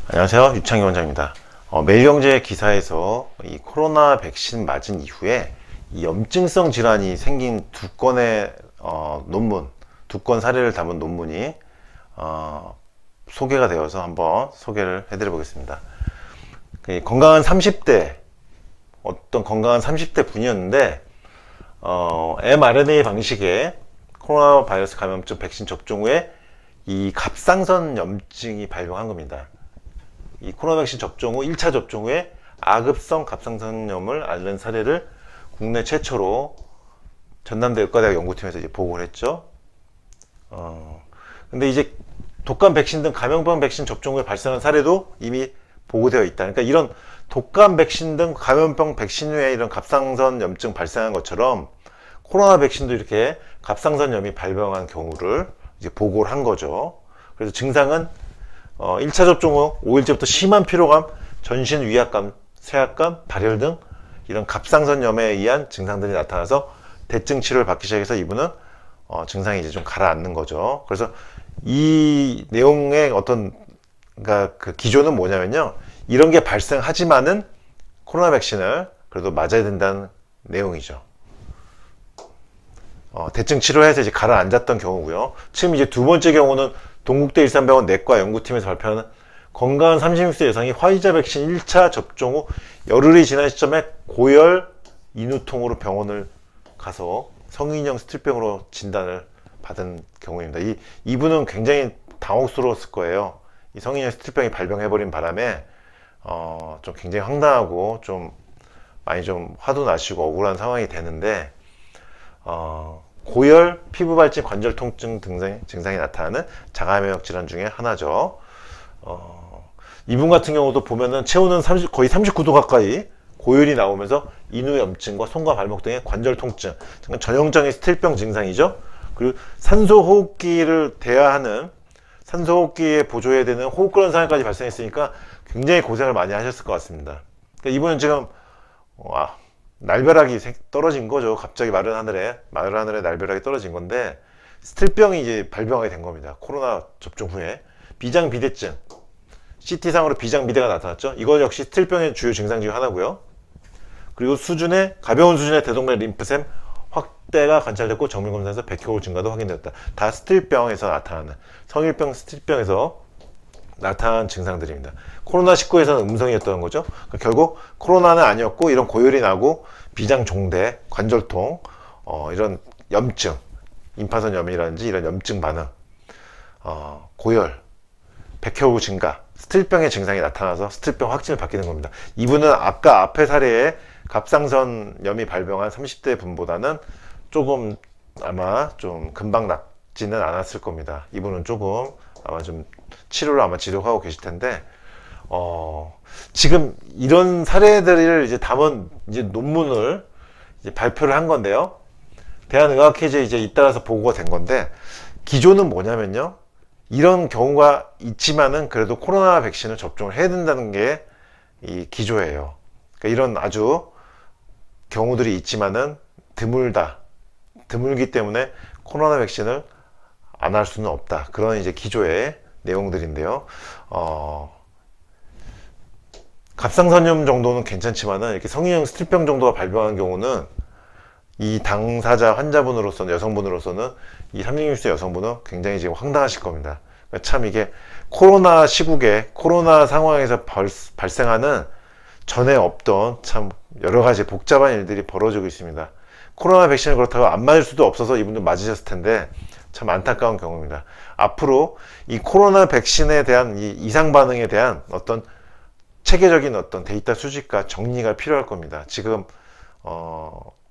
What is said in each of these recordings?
안녕하세요. 유창기 원장입니다. 매일경제 기사에서 이 코로나 백신 맞은 이후에 이 염증성 질환이 생긴 두 건의 논문, 두 건 사례를 담은 논문이 소개가 되어서 한번 소개를 해드려 보겠습니다. 건강한 30대, 어떤 건강한 30대 분이었는데 mRNA 방식의 코로나 바이러스 감염증 백신 접종 후에 이 갑상선 염증이 발병한 겁니다. 이 코로나 백신 접종 후 1차 접종 후에 아급성 갑상선염을 앓는 사례를 국내 최초로 전남대 의과대학 연구팀에서 이제 보고를 했죠. 근데 이제 독감 백신 등 감염병 백신 접종 후에 발생한 사례도 이미 보고되어 있다. 그러니까 이런 독감 백신 등 감염병 백신 후에 이런 갑상선 염증 발생한 것처럼 코로나 백신도 이렇게 갑상선염이 발병한 경우를 이제 보고를 한 거죠. 그래서 증상은 1차 접종 후 5일째부터 심한 피로감, 전신 위압감, 쇠약감, 발열 등 이런 갑상선염에 의한 증상들이 나타나서 대증 치료를 받기 시작해서 이분은 증상이 이제 좀 가라앉는 거죠. 그래서 이 내용의 그러니까 그 기조는 뭐냐면요, 이런 게 발생하지만은 코로나 백신을 그래도 맞아야 된다는 내용이죠. 대증 치료해서 이제 가라앉았던 경우고요. 지금 이제 두 번째 경우는 동국대 일산병원 내과 연구팀에서 발표하는 건강한 36세 여성이 화이자 백신 1차 접종 후 열흘이 지난 시점에 고열 인후통으로 병원을 가서 성인형 스틸병으로 진단을 받은 경우입니다. 이분은 굉장히 당혹스러웠을 거예요. 이 성인형 스틸병이 발병해버린 바람에 좀 굉장히 황당하고 좀 많이 좀 화도 나시고 억울한 상황이 되는데, 고열, 피부 발진, 관절 통증 등의 증상이 나타나는 자가면역 질환 중에 하나죠. 이분 같은 경우도 보면은 체온은 거의 39도 가까이 고열이 나오면서 인후 염증과 손과 발목 등의 관절 통증, 전형적인 스틸병 증상이죠. 그리고 산소호흡기를 대야하는, 산소호흡기에 보조해야 되는 호흡곤란 상황까지 발생했으니까 굉장히 고생을 많이 하셨을 것 같습니다. 그러니까 이분은 지금 날벼락이 떨어진 거죠. 갑자기 마른 하늘에 날벼락이 떨어진 건데, 스틸병이 이제 발병하게 된 겁니다. 코로나 접종 후에 비장비대증, CT상으로 비장비대가 나타났죠. 이거 역시 스틸병의 주요 증상 중 하나고요. 그리고 가벼운 수준의 대동맥 림프샘 확대가 관찰됐고 정밀검사에서 백혈구 증가도 확인되었다. 다 스틸병에서 나타나는, 성일병 스틸병에서 나타난 증상들입니다. 코로나19에서는 음성이었던 거죠. 그러니까 결국 코로나는 아니었고 이런 고열이 나고 비장종대, 관절통, 이런 염증, 임파선염이라든지 이런 염증 반응, 고열, 백혈구 증가, 스틸병의 증상이 나타나서 스틸병 확진을 받게 된 겁니다. 이분은 아까 앞에 사례에 갑상선염이 발병한 30대 분보다는 조금 아마 좀 금방 낫지는 않았을 겁니다. 이분은 조금 아마 좀 치료를 아마 지속하고 계실 텐데, 지금 이런 사례들을 이제 담은 이제 논문을 이제 발표를 한 건데요. 대한의학회에 이제 잇따라서 보고가 된 건데, 기조는 뭐냐면요, 이런 경우가 있지만은 그래도 코로나 백신을 접종을 해야 된다는 게 이 기조예요. 그러니까 이런 아주 경우들이 있지만은 드물기 때문에 코로나 백신을 안 할 수는 없다. 그런 이제 기조의 내용들인데요. 갑상선염 정도는 괜찮지만은 이렇게 성인형 스틸병 정도가 발병한 경우는 이 당사자 환자분으로서는, 여성분으로서는 이 36세 여성분은 굉장히 지금 황당하실 겁니다. 참 이게 코로나 시국에, 코로나 상황에서 발생하는 전에 없던 참 여러 가지 복잡한 일들이 벌어지고 있습니다. 코로나 백신을 그렇다고 안 맞을 수도 없어서 이분들 맞으셨을 텐데 참 안타까운 경우입니다. 앞으로 이 코로나 백신에 대한 이 이상 반응에 대한 어떤 체계적인 어떤 데이터 수집과 정리가 필요할 겁니다. 지금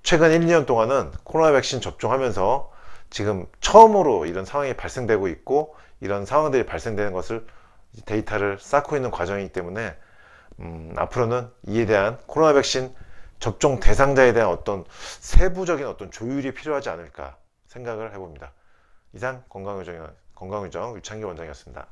최근 1, 2년 동안은 코로나 백신 접종하면서 지금 처음으로 이런 상황이 발생되고 있고, 이런 상황들이 발생되는 것을 데이터를 쌓고 있는 과정이기 때문에 앞으로는 이에 대한 코로나 백신 접종 대상자에 대한 어떤 세부적인 어떤 조율이 필요하지 않을까 생각을 해봅니다. 이상 건강유정 유창기 원장이었습니다.